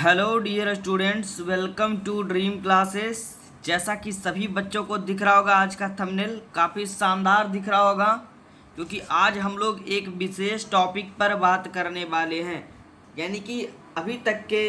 Hello dear students, welcome to Dream Classes. जैसा कि सभी बच्चों को दिख रहा होगा, आज का थंबनेल काफ़ी शानदार दिख रहा होगा, क्योंकि आज हम लोग एक विशेष टॉपिक पर बात करने वाले हैं। यानी कि अभी तक के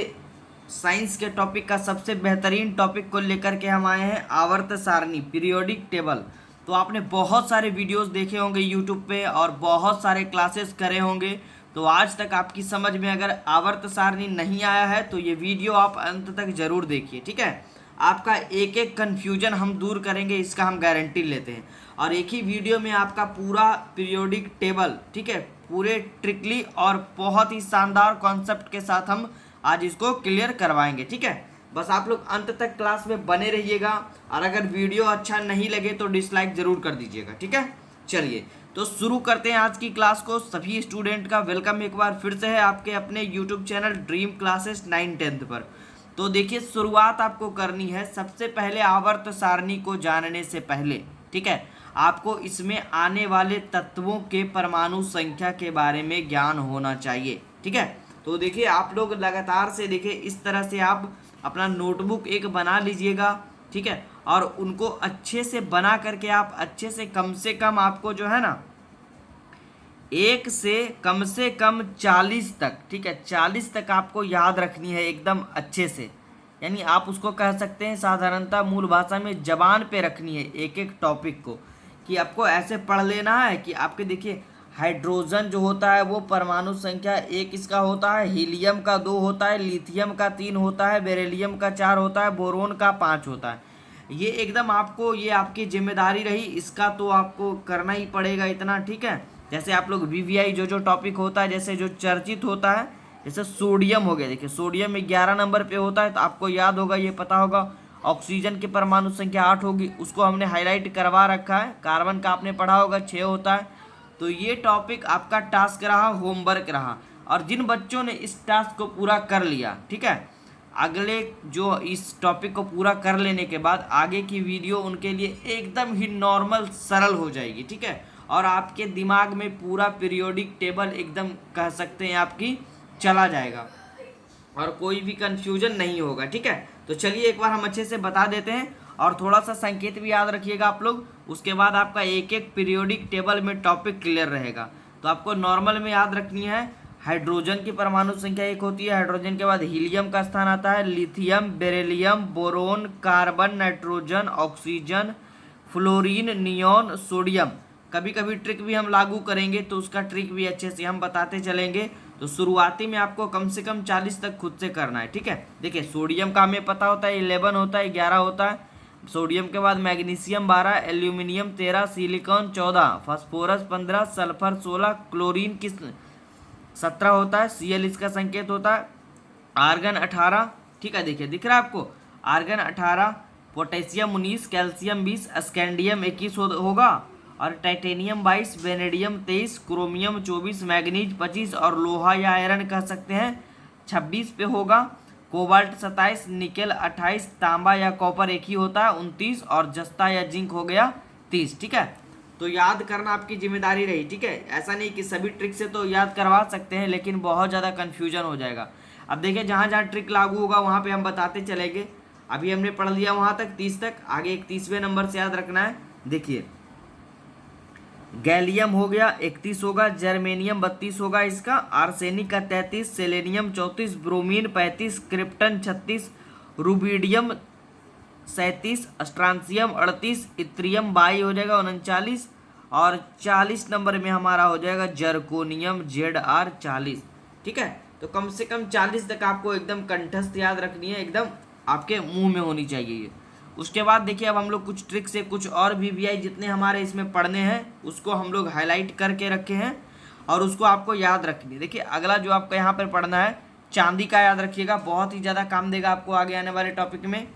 साइंस के टॉपिक का सबसे बेहतरीन टॉपिक को लेकर के हम आए हैं, आवर्त सारणी, पीरियोडिक टेबल। तो आपने बहुत सारे वीडियोस देखे होंगे यूट्यूब पे और बहुत सारे क्लासेस करे होंगे। तो आज तक आपकी समझ में अगर आवर्त सारणी नहीं आया है तो ये वीडियो आप अंत तक जरूर देखिए, ठीक है। आपका एक एक कन्फ्यूजन हम दूर करेंगे, इसका हम गारंटी लेते हैं। और एक ही वीडियो में आपका पूरा पीरियोडिक टेबल, ठीक है, पूरे ट्रिकली और बहुत ही शानदार कॉन्सेप्ट के साथ हम आज इसको क्लियर करवाएंगे, ठीक है। बस आप लोग अंत तक क्लास में बने रहिएगा, और अगर वीडियो अच्छा नहीं लगे तो डिसलाइक जरूर कर दीजिएगा, ठीक है। चलिए तो शुरू करते हैं आज की क्लास को। सभी स्टूडेंट का वेलकम एक बार फिर से है आपके अपने यूट्यूब चैनल ड्रीम क्लासेस 9-10 पर। तो देखिए, शुरुआत आपको करनी है सबसे पहले आवर्त सारणी को जानने से पहले, ठीक है। आपको इसमें आने वाले तत्वों के परमाणु संख्या के बारे में ज्ञान होना चाहिए, ठीक है। तो देखिए, आप लोग लगातार से देखिए, इस तरह से आप अपना नोटबुक एक बना लीजिएगा, ठीक है। और उनको अच्छे से बना करके आप अच्छे से कम आपको जो है ना, एक से कम 40 तक, ठीक है, 40 तक आपको याद रखनी है एकदम अच्छे से। यानी आप उसको कह सकते हैं साधारणतः मूल भाषा में जबान पे रखनी है एक एक टॉपिक को, कि आपको ऐसे पढ़ लेना है कि आपके देखिए, हाइड्रोजन जो होता है वो परमाणु संख्या 1 इसका होता है, हीलियम का 2 होता है, लिथियम का 3 होता है, बेरिलियम का 4 होता है, बोरोन का 5 होता है। ये एकदम आपको, ये आपकी जिम्मेदारी रही, इसका तो आपको करना ही पड़ेगा इतना, ठीक है। जैसे आप लोग वीवीआई जो टॉपिक होता है, जैसे जो चर्चित होता है, जैसे सोडियम हो गया, देखिए सोडियम में 11 नंबर पे होता है, तो आपको याद होगा, ये पता होगा। ऑक्सीजन की परमाणु संख्या 8 होगी, उसको हमने हाईलाइट करवा रखा है। कार्बन का आपने पढ़ा होगा 6 होता है। तो ये टॉपिक आपका टास्क रहा, होमवर्क रहा। और जिन बच्चों ने इस टास्क को पूरा कर लिया, ठीक है, अगले जो इस टॉपिक को पूरा कर लेने के बाद आगे की वीडियो उनके लिए एकदम ही नॉर्मल सरल हो जाएगी, ठीक है। और आपके दिमाग में पूरा पीरियोडिक टेबल एकदम कह सकते हैं आपकी चला जाएगा, और कोई भी कंफ्यूजन नहीं होगा, ठीक है। तो चलिए एक बार हम अच्छे से बता देते हैं, और थोड़ा सा संकेत भी याद रखिएगा आप लोग। उसके बाद आपका एक एक पीरियोडिक टेबल में टॉपिक क्लियर रहेगा। तो आपको नॉर्मल में याद रखनी है, हाइड्रोजन की परमाणु संख्या 1 होती है, हाइड्रोजन के बाद हीलियम का स्थान आता है, lithium, beryllium, boron, carbon, nitrogen, oxygen, fluorine, neon, sodium. कभी कभी ट्रिक भी हम लागू करेंगे, तो उसका ट्रिक भी अच्छे से हम बताते चलेंगे। तो शुरुआती में आपको कम से कम 40 तक खुद से करना है, ठीक है। देखिए, सोडियम का हमें पता होता है 11 होता है, 11 होता है। सोडियम के बाद magnesium 12, aluminium 13, silicon 14, phosphorus 15, sulphur 16, chlorine 17 होता है, Cl इसका संकेत होता है, आर्गन 18, ठीक है। देखिए, दिख रहा है आपको, आर्गन 18, पोटेशियम 19, कैल्शियम 20, स्कैंडियम 21 होगा, और टाइटेनियम 22, वेनेडियम 23, क्रोमियम 24, मैग्नीज 25, और लोहा या आयरन कह सकते हैं 26 पे होगा, कोबाल्ट 27, निकेल 28, तांबा या कॉपर एक ही होता है 29, और जस्ता या जिंक हो गया 30, ठीक है। तो याद करना आपकी जिम्मेदारी रही, ठीक है। ऐसा नहीं कि सभी ट्रिक से तो याद करवा सकते हैं, लेकिन बहुत ज़्यादा कन्फ्यूजन हो जाएगा। अब देखिए, जहाँ जहाँ ट्रिक लागू होगा वहाँ पे हम बताते चलेंगे। अभी हमने पढ़ लिया वहाँ तक 30 तक, आगे 31वें नंबर से याद रखना है। देखिए, गैलियम हो गया 31 होगा, जर्मेनियम 32 होगा इसका, आर्सेनिक का 33, selenium 34, bromine 35, krypton 36, rubidium 37, strontium 38, इत्रियम 22 हो जाएगा 39, और 40 नंबर में हमारा हो जाएगा जर्कोनियम ZR 40, ठीक है। तो कम से कम 40 तक आपको एकदम कंठस्थ याद रखनी है, एकदम आपके मुंह में होनी चाहिए ये। उसके बाद देखिए, अब हम लोग कुछ ट्रिक से कुछ और वीवीआई जितने हमारे इसमें पढ़ने हैं उसको हम लोग हाईलाइट करके रखे हैं, और उसको आपको याद रखनी है। देखिए, अगला जो आपको यहाँ पर पढ़ना है, चांदी का याद रखिएगा, बहुत ही ज़्यादा काम देगा आपको आगे आने वाले टॉपिक में।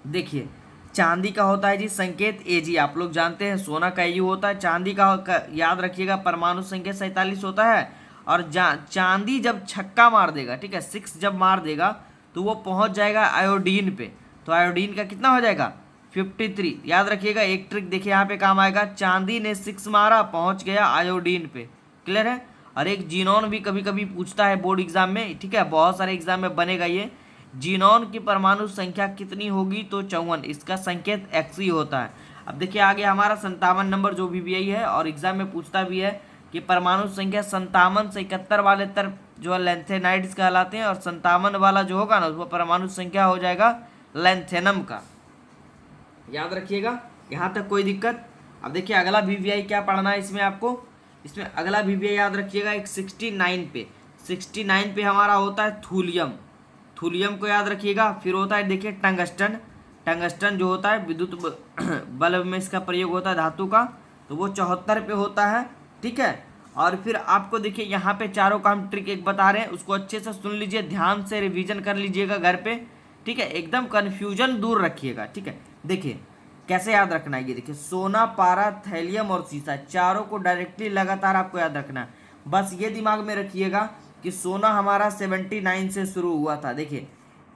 देखिए, चांदी का होता है जी संकेत Ag, आप लोग जानते हैं। सोना का Au होता है, चांदी का याद रखिएगा परमाणु संकेत 47 होता है। और चांदी जब छक्का मार देगा, ठीक है, 6 जब मार देगा तो वो पहुंच जाएगा आयोडीन पे। तो आयोडीन का कितना हो जाएगा 53, याद रखिएगा। एक ट्रिक देखिए यहाँ पे काम आएगा, चांदी ने 6 मारा, पहुंच गया आयोडीन पे, क्लियर है। और एक जीनोन भी कभी कभी पूछता है बोर्ड एग्जाम में, ठीक है, बहुत सारे एग्जाम में बनेगा ये। जीनोन की परमाणु संख्या कितनी होगी, तो 54, इसका संकेत एक्स ही होता है। अब देखिए आगे हमारा 57 नंबर जो VBI है और एग्जाम में पूछता भी है कि परमाणु संख्या 57 से 71 वाले तरफ जो है लेंथेनाइड्स कहलाते हैं, और 57 वाला जो होगा ना उसमें परमाणु संख्या हो जाएगा लेंथेनम का। याद रखिएगा, यहाँ तक कोई दिक्कत। अब देखिए अगला VBI क्या पढ़ना है इसमें आपको, इसमें अगला VBI याद रखिएगा एक 69 पे हमारा होता है थूलियम। थूलियम को याद रखिएगा। फिर होता है देखिए टंगस्टन। टंगस्टन जो होता है विद्युत बल्ब में इसका प्रयोग होता है धातु का, तो वो 74 पे होता है, ठीक है। और फिर आपको देखिए यहाँ पे चारों का हम ट्रिक एक बता रहे हैं, उसको अच्छे से सुन लीजिए, ध्यान से रिवीजन कर लीजिएगा घर पे, ठीक है। एकदम कन्फ्यूजन दूर रखिएगा, ठीक है। देखिए कैसे याद रखना है, ये देखिए सोना, पारा, थैलियम और सीसा, चारों को डायरेक्टली लगातार आपको याद रखना है। बस ये दिमाग में रखिएगा कि सोना हमारा 79 से शुरू हुआ था। देखिए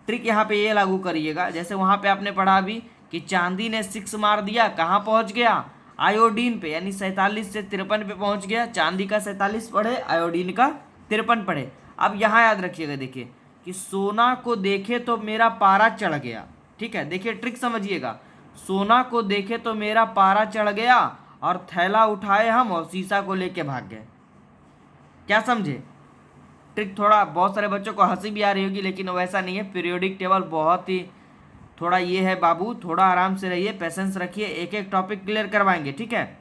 ट्रिक यहाँ पे ये लागू करिएगा, जैसे वहाँ पे आपने पढ़ा अभी कि चांदी ने 6 मार दिया, कहाँ पहुँच गया, आयोडीन पे, यानी 47 से 53 पे पहुँच गया। चांदी का 47 पढ़े, आयोडीन का 53 पढ़े। अब यहाँ याद रखिएगा देखिए कि सोना को देखे तो मेरा पारा चढ़ गया, ठीक है। देखिए ट्रिक समझिएगा, सोना को देखे तो मेरा पारा चढ़ गया और थैला उठाए हम और शीशा को लेके भाग गए। क्या समझे ट्रिक? थोड़ा बहुत सारे बच्चों को हंसी भी आ रही होगी, लेकिन वैसा नहीं है। पीरियोडिक टेबल बहुत ही थोड़ा ये है बाबू, थोड़ा आराम से रहिए, पेशेंस रखिए, एक एक टॉपिक क्लियर करवाएंगे, ठीक है।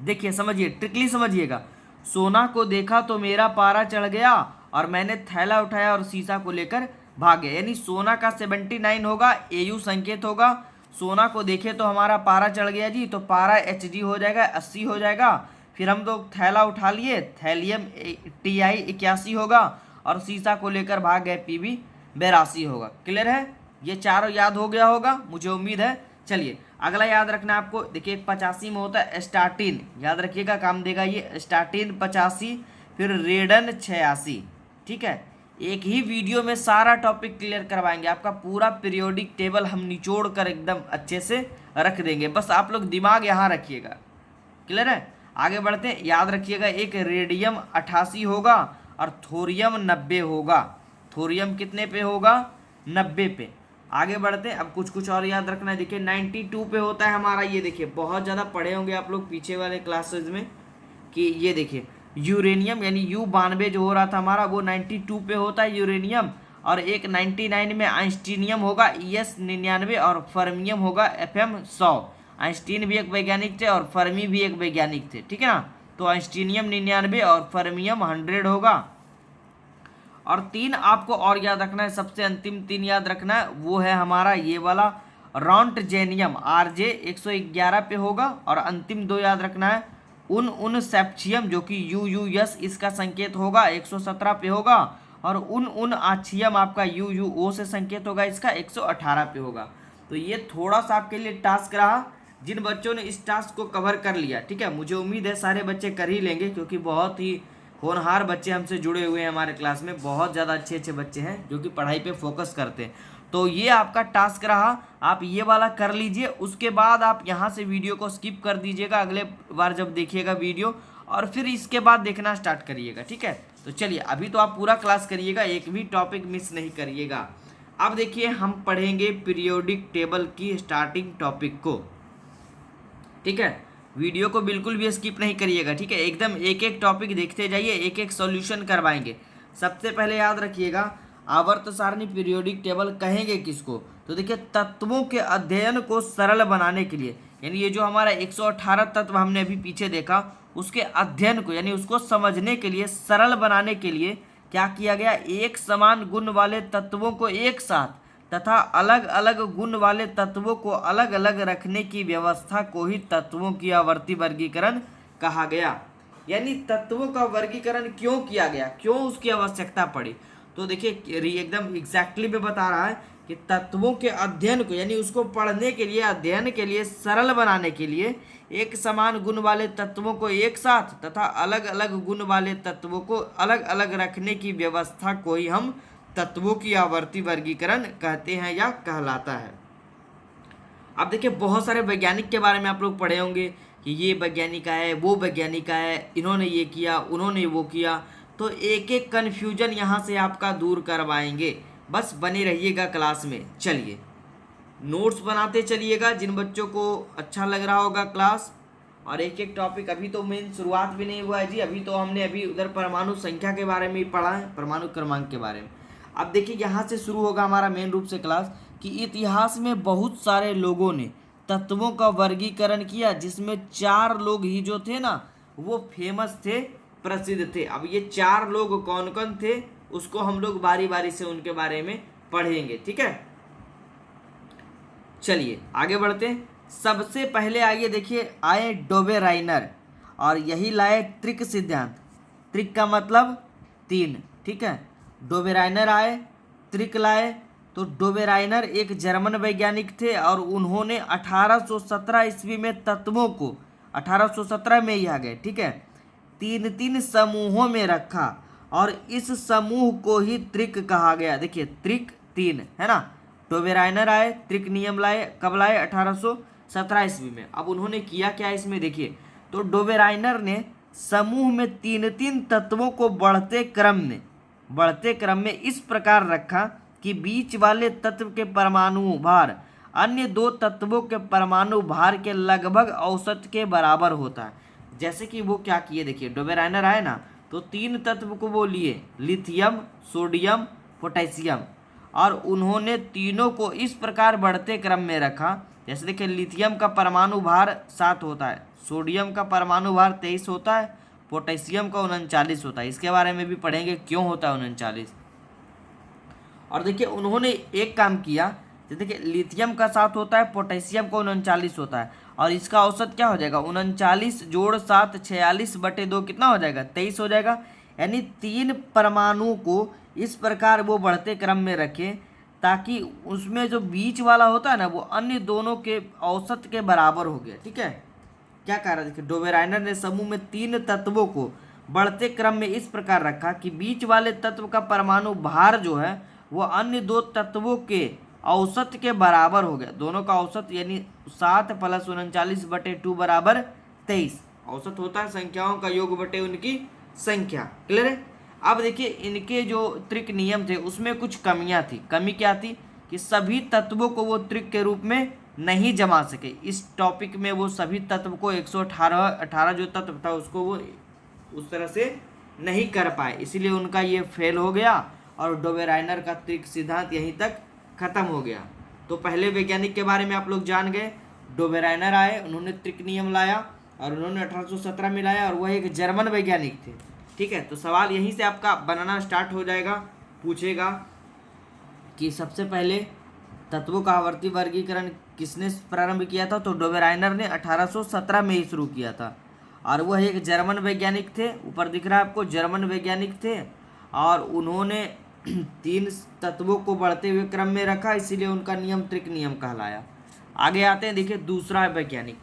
देखिए समझिए, ट्रिकली समझिएगा। सोना को देखा तो मेरा पारा चढ़ गया और मैंने थैला उठाया और शीशा को लेकर भाग गए, यानी सोना का 79 होगा, AU संकेत होगा। सोना को देखे तो हमारा पारा चढ़ गया जी, तो पारा HG हो जाएगा, 80 हो जाएगा। फिर हम लोग थैला उठा लिए, थैलियम TI 81 होगा, और शीशा को लेकर भाग गए, PB 82 होगा। क्लियर है? ये चारों याद हो गया होगा, मुझे उम्मीद है। चलिए अगला याद रखना है आपको, देखिए 85 में होता है स्टार्टिन, याद रखिएगा, काम देगा ये। स्टार्टिन 85, फिर रेडन 86, ठीक है। एक ही वीडियो में सारा टॉपिक क्लियर करवाएंगे, आपका पूरा पीरियोडिक टेबल हम निचोड़ कर एकदम अच्छे से रख देंगे, बस आप लोग दिमाग यहाँ रखिएगा। क्लियर है? आगे बढ़ते हैं। याद रखिएगा एक रेडियम 88 होगा और थोरियम 90 होगा। थोरियम कितने पे होगा? 90 पे। आगे बढ़ते हैं। अब कुछ और याद रखना है। देखिए 92 पे होता है हमारा, ये देखिए बहुत ज़्यादा पढ़े होंगे आप लोग पीछे वाले क्लासेज में, कि ये देखिए यूरेनियम, यानी U92 जो हो रहा था हमारा, वो 92 पे होता है यूरेनियम। और एक 99 में आइंस्टीनियम होगा, ES 99, और फर्मियम होगा FM 100। आइंस्टीन भी एक वैज्ञानिक थे और फर्मी भी एक वैज्ञानिक थे, ठीक है ना। तो आइंस्टीनियम 99 और फर्मियम 100 होगा। और 3 आपको और याद रखना है, सबसे अंतिम 3 याद रखना है, वो है हमारा ये वाला रॉन्टजेनियम, RJ 111 पे होगा। और अंतिम 2 याद रखना है, उन सेप्शियम जो कि UUS इसका संकेत होगा, 117 पे होगा। और उन आछियम आपका UUO से संकेत होगा, इसका 118 पे होगा। तो ये थोड़ा सा आपके लिए टास्क रहा, जिन बच्चों ने इस टास्क को कवर कर लिया, ठीक है, मुझे उम्मीद है सारे बच्चे कर ही लेंगे, क्योंकि बहुत ही होनहार बच्चे हमसे जुड़े हुए हैं हमारे क्लास में, बहुत ज़्यादा अच्छे बच्चे हैं जो कि पढ़ाई पे फोकस करते हैं। तो ये आपका टास्क रहा, आप ये वाला कर लीजिए, उसके बाद आप यहाँ से वीडियो को स्किप कर दीजिएगा अगले बार जब देखिएगा वीडियो, और फिर इसके बाद देखना स्टार्ट करिएगा, ठीक है। तो चलिए अभी तो आप पूरा क्लास करिएगा, एक भी टॉपिक मिस नहीं करिएगा। अब देखिए हम पढ़ेंगे पीरियोडिक टेबल की स्टार्टिंग टॉपिक को, ठीक है। वीडियो को बिल्कुल भी स्किप नहीं करिएगा, ठीक है, एकदम एक एक टॉपिक देखते जाइए, एक एक सॉल्यूशन करवाएंगे। सबसे पहले याद रखिएगा, आवर्त सारणी पीरियोडिक टेबल कहेंगे किसको? तो देखिए तत्वों के अध्ययन को सरल बनाने के लिए, यानी ये जो हमारा 118 तत्व हमने अभी पीछे देखा, उसके अध्ययन को यानी उसको समझने के लिए, सरल बनाने के लिए क्या किया गया? एक समान गुण वाले तत्वों को एक साथ तथा अलग अलग गुण वाले तत्वों को अलग अलग रखने की व्यवस्था को ही तत्वों की आवर्ती वर्गीकरण कहा गया। यानी तत्वों का वर्गीकरण क्यों किया गया, क्यों उसकी आवश्यकता पड़ी? तो देखिए एकदम एग्जैक्टली पे बता रहा है कि तत्वों के अध्ययन को, यानी उसको पढ़ने के लिए, अध्ययन के लिए, सरल बनाने के लिए एक समान गुण वाले तत्वों को एक साथ तथा अलग अलग गुण वाले तत्वों को अलग अलग रखने की व्यवस्था को ही हम तत्वों की आवर्ती वर्गीकरण कहते हैं या कहलाता है। अब देखिए बहुत सारे वैज्ञानिक के बारे में आप लोग पढ़े होंगे, कि ये वैज्ञानिक आए, वो वैज्ञानिक आए, इन्होंने ये किया, उन्होंने वो किया। तो एक एक कन्फ्यूजन यहाँ से आपका दूर करवाएंगे। बस बने रहिएगा क्लास में। चलिए नोट्स बनाते चलिएगा जिन बच्चों को अच्छा लग रहा होगा क्लास। और एक एक टॉपिक, अभी तो मेन शुरुआत भी नहीं हुआ है जी। अभी तो हमने अभी उधर परमाणु संख्या के बारे में ही पढ़ा है, परमाणु क्रमांक के बारे में। अब देखिए यहाँ से शुरू होगा हमारा मेन रूप से क्लास कि इतिहास में बहुत सारे लोगों ने तत्वों का वर्गीकरण किया, जिसमें 4 लोग ही जो थे ना वो फेमस थे, प्रसिद्ध थे। अब ये 4 लोग कौन कौन थे उसको हम लोग बारी बारी से उनके बारे में पढ़ेंगे, ठीक है। चलिए आगे बढ़ते हैं। सबसे पहले आइए देखिए, आए डोबेराइनर और यही लाए त्रिक सिद्धांत। त्रिक का मतलब 3, ठीक है। डोबेराइनर आए, त्रिक लाए। तो डोबेराइनर एक जर्मन वैज्ञानिक थे और उन्होंने 1817 ईस्वी में तत्वों को, 1817 में ही आ गए, ठीक है, 3 समूहों में रखा और इस समूह को ही त्रिक कहा गया। देखिए त्रिक 3 है ना। डोबेराइनर आए, त्रिक नियम लाए, कब लाए? 1817 ईस्वी में। अब उन्होंने किया क्या इसमें देखिए, तो डोबेराइनर ने समूह में 3 तत्वों को बढ़ते क्रम में इस प्रकार रखा कि बीच वाले तत्व के परमाणु भार अन्य 2 तत्वों के परमाणु भार के लगभग औसत के बराबर होता है। जैसे कि वो क्या किए देखिए, डोबेराइनर आए ना तो 3 तत्व को वो लिए, लिथियम, सोडियम, पोटेशियम, और उन्होंने तीनों को इस प्रकार बढ़ते क्रम में रखा। जैसे देखिए लिथियम का परमाणु भार 7 होता है, सोडियम का परमाणु भार 23 होता है, पोटेशियम का 39 होता है। इसके बारे में भी पढ़ेंगे क्यों होता है 39। और देखिए उन्होंने एक काम किया, जैसे देखिए लिथियम का 7 होता है, पोटेशियम का 39 होता है, और इसका औसत क्या हो जाएगा? 39 जोड़ 7 46/2 कितना हो जाएगा? 23 हो जाएगा। यानी 3 परमाणु को इस प्रकार वो बढ़ते क्रम में रखें ताकि उसमें जो बीच वाला होता है ना वो अन्य दोनों के औसत के बराबर हो गया, ठीक है। क्या कह रहा है देखिए, डोबेराइनर ने समूह में 3 तत्वों को बढ़ते क्रम में इस प्रकार रखा कि बीच वाले तत्व का परमाणु भार जो है वो अन्य 2 तत्वों के औसत के बराबर हो गया। दोनों का औसत यानी 7 + 39/2 बराबर 23। औसत होता है संख्याओं का योग बटे उनकी संख्या। क्लियर है। अब देखिए इनके जो त्रिक नियम थे उसमें कुछ कमियां थी। कमी क्या थी कि सभी तत्वों को वो त्रिक के रूप में नहीं जमा सके। इस टॉपिक में वो सभी तत्व को 118 जो तत्व था उसको वो उस तरह से नहीं कर पाए, इसीलिए उनका ये फेल हो गया और डोबेराइनर का त्रिक सिद्धांत यहीं तक खत्म हो गया। तो पहले वैज्ञानिक के बारे में आप लोग जान गए, डोबेराइनर आए, उन्होंने त्रिक नियम लाया और उन्होंने 1817 में लाया और वह एक जर्मन वैज्ञानिक थे, ठीक है। तो सवाल यहीं से आपका बनाना स्टार्ट हो जाएगा। पूछेगा कि सबसे पहले तत्वों का आवर्ती वर्गीकरण किसने प्रारंभ किया था? तो डोबेराइनर ने 1817 में ही शुरू किया था और वह एक जर्मन वैज्ञानिक थे। ऊपर दिख रहा है आपको, जर्मन वैज्ञानिक थे और उन्होंने 3 तत्वों को बढ़ते हुए क्रम में रखा, इसीलिए उनका नियम त्रिक नियम कहलाया। आगे आते हैं, देखिए दूसरा वैज्ञानिक।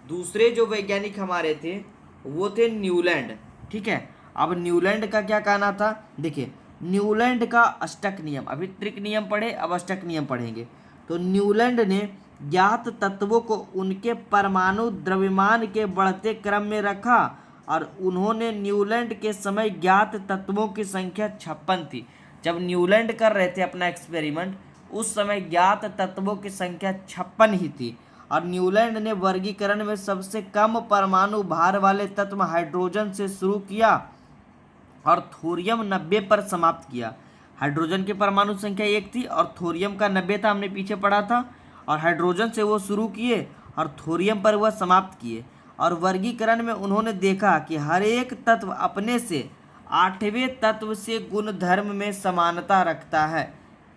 दूसरे जो वैज्ञानिक हमारे थे वो थे न्यूलैंड, ठीक है। अब न्यूलैंड का क्या कहना था? देखिए न्यूलैंड का अष्टक नियम, अभी त्रिक नियम पढ़े, अब अष्टक नियम पढ़ेंगे। तो न्यूलैंड ने ज्ञात तत्वों को उनके परमाणु द्रव्यमान के बढ़ते क्रम में रखा और उन्होंने न्यूलैंड के समय ज्ञात तत्वों की संख्या 56 थी। जब न्यूलैंड कर रहे थे अपना एक्सपेरिमेंट उस समय ज्ञात तत्वों की संख्या 56 ही थी। और न्यूलैंड ने वर्गीकरण में सबसे कम परमाणु भार वाले तत्व हाइड्रोजन से शुरू किया और थोरियम 90 पर समाप्त किया। हाइड्रोजन की परमाणु संख्या 1 थी और थोरियम का 90 था, हमने पीछे पढ़ा था। और हाइड्रोजन से वो शुरू किए और थोरियम पर वह समाप्त किए। और वर्गीकरण में उन्होंने देखा कि हर एक तत्व अपने से 8वें तत्व से गुणधर्म में समानता रखता है।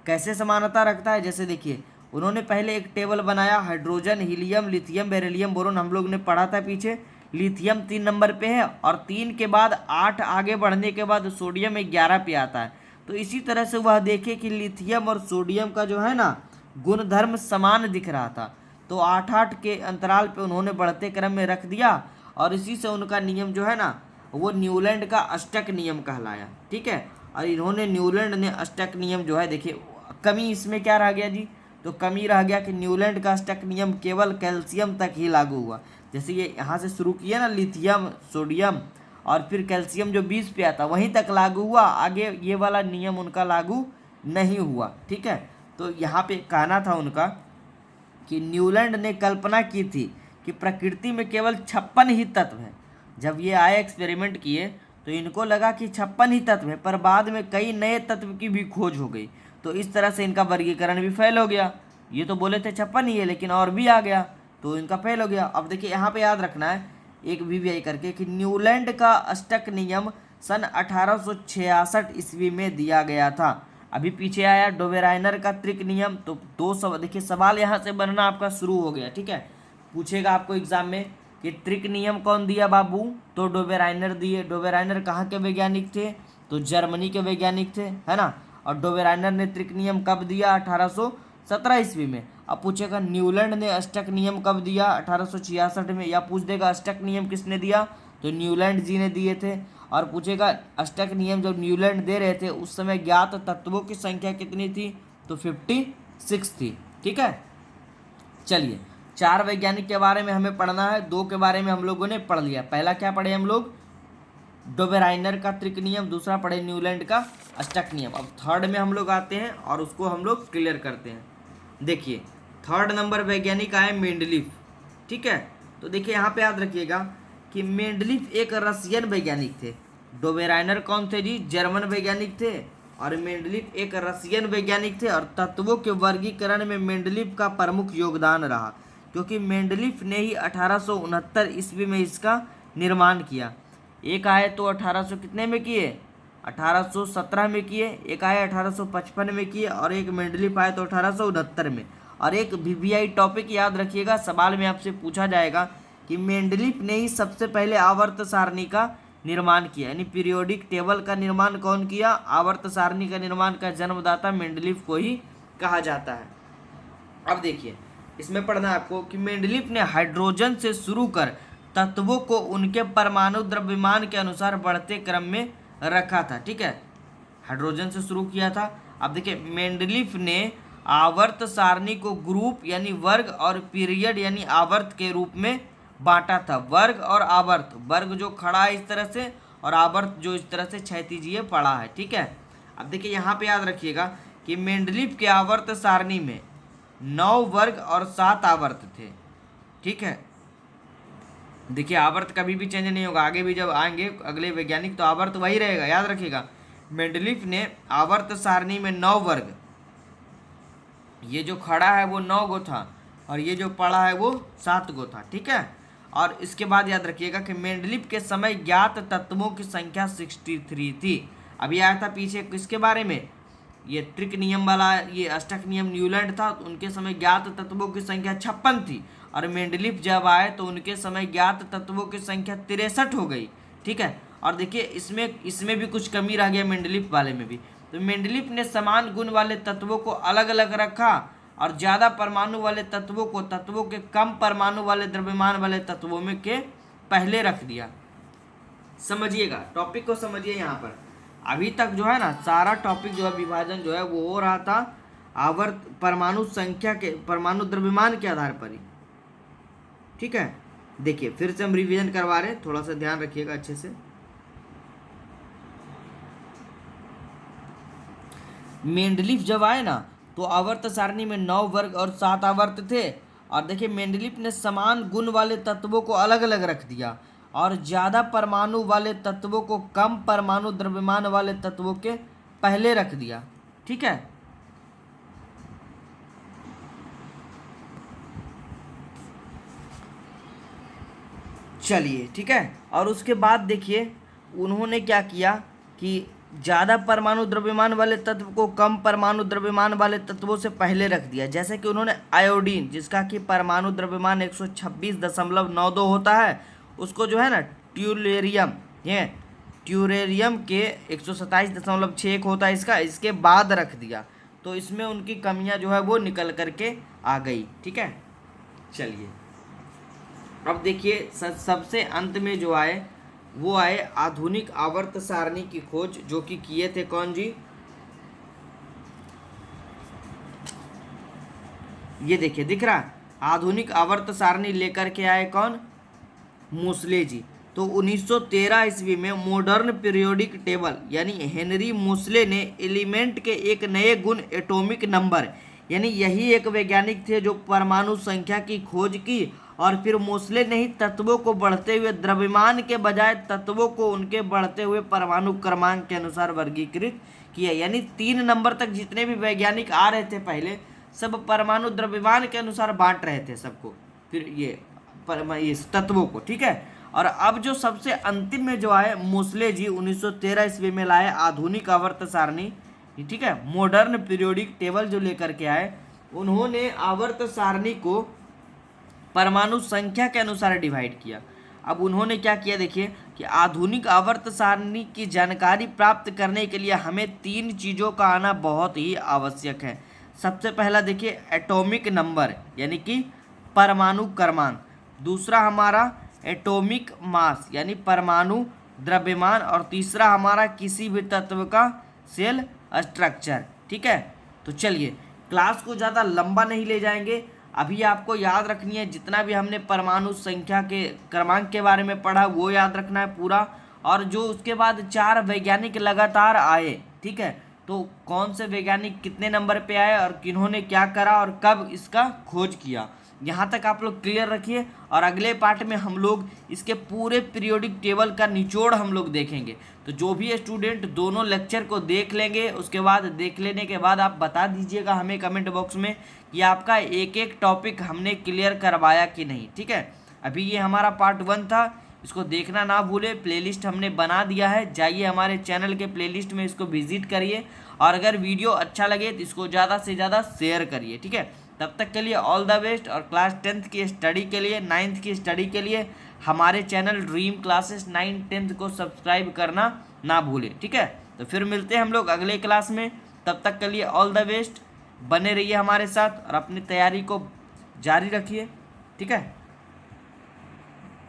कैसे समानता रखता है? जैसे देखिए उन्होंने पहले एक टेबल बनाया, hydrogen, helium, lithium, beryllium, boron, हम लोग ने पढ़ा था पीछे। लिथियम 3 नंबर पे है और 3 के बाद 8 आगे बढ़ने के बाद सोडियम 11 पे आता है। तो इसी तरह से वह देखे कि लिथियम और सोडियम का जो है ना गुणधर्म समान दिख रहा था। तो 8-8 के अंतराल पे उन्होंने बढ़ते क्रम में रख दिया और इसी से उनका नियम जो है ना वो न्यूलैंड का अष्टक नियम कहलाया, ठीक है। और इन्होंने न्यूलैंड ने अष्टक नियम जो है, देखिए कमी इसमें क्या रह गया जी, तो तो कमी रह गया कि न्यूलैंड का अष्टक नियम केवल कैल्शियम तक ही लागू हुआ। जैसे ये यहाँ से शुरू किया ना, लिथियम, सोडियम और फिर कैल्शियम जो 20 पे आता वहीं तक लागू हुआ, आगे ये वाला नियम उनका लागू नहीं हुआ। ठीक है, तो यहाँ पे कहना था उनका कि न्यूलैंड ने कल्पना की थी कि प्रकृति में केवल 56 ही तत्व हैं। जब ये आए एक्सपेरिमेंट किए तो इनको लगा कि 56 ही तत्व है, पर बाद में कई नए तत्व की भी खोज हो गई, तो इस तरह से इनका वर्गीकरण भी फेल हो गया। ये तो बोले थे 56 ही है, लेकिन और भी आ गया तो इनका फेल हो गया। अब देखिए यहाँ पे याद रखना है एक VVI करके कि न्यूलैंड का अष्टक नियम सन 1866 ईस्वी में दिया गया था। अभी पीछे आया डोबेराइनर का त्रिक नियम, तो दो सवाल देखिए, सवाल यहाँ से बनना आपका शुरू हो गया। ठीक है, पूछेगा आपको एग्जाम में कि त्रिक नियम कौन दिया बाबू, तो डोबेराइनर दिए। डोबेराइनर कहाँ के वैज्ञानिक थे, तो जर्मनी के वैज्ञानिक थे, है ना। और डोबेराइनर ने त्रिक नियम कब दिया, 1817 ईस्वी में। अब पूछेगा न्यूलैंड ने अष्टक नियम कब दिया, 1866 में। या पूछ देगा अष्टक नियम किसने दिया, तो न्यूलैंड जी ने दिए थे। और पूछेगा अष्टक नियम जब न्यूलैंड दे रहे थे उस समय ज्ञात तत्वों की संख्या कितनी थी, तो 56 थी। ठीक है, चलिए 4 वैज्ञानिक के बारे में हमें पढ़ना है, 2 के बारे में हम लोगों ने पढ़ लिया। पहला क्या पढ़े हम लोग, डोबेराइनर का त्रिक नियम, दूसरा पढ़े न्यूलैंड का अष्टक नियम। अब थर्ड में हम लोग आते हैं और उसको हम लोग क्लियर करते हैं। देखिए थर्ड नंबर वैज्ञानिक आए मेंडलीफ। ठीक है, तो देखिए यहाँ पे याद रखिएगा कि मेंडलीफ एक रसियन वैज्ञानिक थे। डोबेराइनर कौन थे जी, जर्मन वैज्ञानिक थे, और मेंडलीफ एक रसियन वैज्ञानिक थे। और तत्वों के वर्गीकरण में मेंडलीफ का प्रमुख योगदान रहा, क्योंकि मेंडलीफ ने ही 1869 ईस्वी में इसका निर्माण किया। एक आए तो 1800 कितने में किए, 1817 में किए, एक आए 1855 में किए, और एक मेंडलीफ आए तो 1869 में। और एक VVI टॉपिक याद रखिएगा, सवाल में आपसे पूछा जाएगा कि मेंडलीफ ने ही सबसे पहले आवर्त सारणी का निर्माण किया, यानी पीरियोडिक टेबल का निर्माण कौन किया, आवर्त सारणी का निर्माण का जन्मदाता मेंडलीफ को ही कहा जाता है। अब देखिए इसमें पढ़ना आपको कि मेंडलीफ ने हाइड्रोजन से शुरू कर तत्वों को उनके परमाणु द्रव्यमान के अनुसार बढ़ते क्रम में रखा था। ठीक है, हाइड्रोजन से शुरू किया था। अब देखिए मेंडलीफ ने आवर्त सारणी को ग्रुप यानी वर्ग और पीरियड यानी आवर्त के रूप में बांटा था। वर्ग और आवर्त, वर्ग जो खड़ा है इस तरह से और आवर्त जो इस तरह से क्षैतिजीय पड़ा है। ठीक है, अब देखिए यहाँ पे याद रखिएगा कि मेंडलीफ के आवर्त सारणी में 9 वर्ग और 7 आवर्त थे। ठीक है, देखिए आवर्त कभी भी चेंज नहीं होगा, आगे भी जब आएंगे अगले वैज्ञानिक तो आवर्त वही रहेगा, याद रखिएगा। मेंडलीफ ने आवर्त सारणी में 9 वर्ग, ये जो खड़ा है वो 9 गो था और ये जो पड़ा है वो 7 गो था। ठीक है, और इसके बाद याद रखिएगा कि मेंडलीफ के समय ज्ञात तत्वों की संख्या 63 थी। अभी आया था पीछे किसके बारे में, ये त्रिक नियम वाला, ये अष्टक नियम न्यूलैंड था, तो उनके समय ज्ञात तत्वों की संख्या 56 थी। और मेंडलीफ जब आए तो उनके समय ज्ञात तत्वों की संख्या 63 हो गई। ठीक है, और देखिए इसमें भी कुछ कमी रह गया मेंडलीफ वाले में भी। तो मेंडलीफ ने समान गुण वाले तत्वों को अलग अलग रखा और ज़्यादा परमाणु वाले तत्वों के कम परमाणु वाले द्रव्यमान वाले तत्वों में के पहले रख दिया। समझिएगा टॉपिक को, समझिए यहाँ पर अभी तक जो है ना सारा टॉपिक जो है विभाजन जो है वो हो रहा था आवर्त परमाणु संख्या के, परमाणु द्रव्यमान के आधार पर ही। ठीक है, देखिए फिर से हम रिवीजन करवा रहे हैं, थोड़ा सा ध्यान रखिएगा अच्छे से। मेंडलीफ जब आए ना तो आवर्त सारणी में 9 वर्ग और 7 आवर्त थे। और देखिए मेंडलीफ ने समान गुण वाले तत्वों को अलग अलग रख दिया और ज़्यादा परमाणु वाले तत्वों को कम परमाणु द्रव्यमान वाले तत्वों के पहले रख दिया। ठीक है, चलिए ठीक है, और उसके बाद देखिए उन्होंने क्या किया कि ज़्यादा परमाणु द्रव्यमान वाले तत्व को कम परमाणु द्रव्यमान वाले तत्वों से पहले रख दिया। जैसे कि उन्होंने आयोडीन, जिसका कि परमाणु द्रव्यमान 126.92 होता है, उसको जो है ना ट्यूरेरियम के 127.61 होता है इसके बाद रख दिया। तो इसमें उनकी कमियां जो है वो निकल करके आ गई। ठीक है, चलिए अब देखिए सबसे अंत में जो आए वो आए आधुनिक आवर्त सारणी की खोज, जो कि किए थे कौन जी, ये देखिए दिख रहा है, आधुनिक आवर्त सारणी लेकर के आए कौन? मोसले जी। तो 1913 ईस्वी में मॉडर्न पीरियोडिक टेबल यानी हेनरी मोसले ने एलिमेंट के एक नए गुण एटॉमिक नंबर, यानी यही एक वैज्ञानिक थे जो परमाणु संख्या की खोज की, और फिर मोसले ने ही तत्वों को बढ़ते हुए द्रव्यमान के बजाय तत्वों को उनके बढ़ते हुए परमाणु क्रमांक के अनुसार वर्गीकृत किया। यानी 3 नंबर तक जितने भी वैज्ञानिक आ रहे थे पहले, सब परमाणु द्रव्यमान के अनुसार बांट रहे थे सबको, फिर ये तत्वों को, ठीक है। और अब जो सबसे अंतिम में जो आए मोसले जी 1913 ईस्वी में लाए आधुनिक आवर्त सारणी, ठीक है, मॉडर्न पीरियोडिक टेबल जो लेकर के आए, उन्होंने आवर्त सारणी को परमाणु संख्या के अनुसार डिवाइड किया। अब उन्होंने क्या किया देखिए कि आधुनिक आवर्त सारणी की जानकारी प्राप्त करने के लिए हमें 3 चीज़ों का आना बहुत ही आवश्यक है। सबसे पहला देखिए एटॉमिक नंबर यानी कि परमाणु क्रमांक, दूसरा हमारा एटॉमिक मास यानी परमाणु द्रव्यमान, और तीसरा हमारा किसी भी तत्व का सेल स्ट्रक्चर, ठीक है। तो चलिए क्लास को ज़्यादा लंबा नहीं ले जाएंगे, अभी आपको याद रखनी है जितना भी हमने परमाणु संख्या के क्रमांक के बारे में पढ़ा वो याद रखना है पूरा, और जो उसके बाद 4 वैज्ञानिक लगातार आए, ठीक है, तो कौन से वैज्ञानिक कितने नंबर पे आए और किन्होंने क्या करा और कब इसका खोज किया, यहाँ तक आप लोग क्लियर रखिए। और अगले पार्ट में हम लोग इसके पूरे पीरियोडिक टेबल का निचोड़ हम लोग देखेंगे। तो जो भी स्टूडेंट दोनों लेक्चर को देख लेंगे, उसके बाद देख लेने के बाद आप बता दीजिएगा हमें कमेंट बॉक्स में कि आपका एक एक टॉपिक हमने क्लियर करवाया कि नहीं, ठीक है। अभी ये हमारा पार्ट 1 था, इसको देखना ना भूले, प्लेलिस्ट हमने बना दिया है, जाइए हमारे चैनल के प्लेलिस्ट में इसको विजिट करिए, और अगर वीडियो अच्छा लगे तो इसको ज़्यादा से ज़्यादा शेयर करिए, ठीक है। तब तक के लिए ऑल द बेस्ट, और क्लास 10th की स्टडी के लिए, 9th की स्टडी के लिए हमारे चैनल ड्रीम क्लासेस 9, 10th को सब्सक्राइब करना ना भूलें, ठीक है। तो फिर मिलते हैं हम लोग अगले क्लास में, तब तक के लिए ऑल द बेस्ट, बने रहिए हमारे साथ और अपनी तैयारी को जारी रखिए, ठीक है।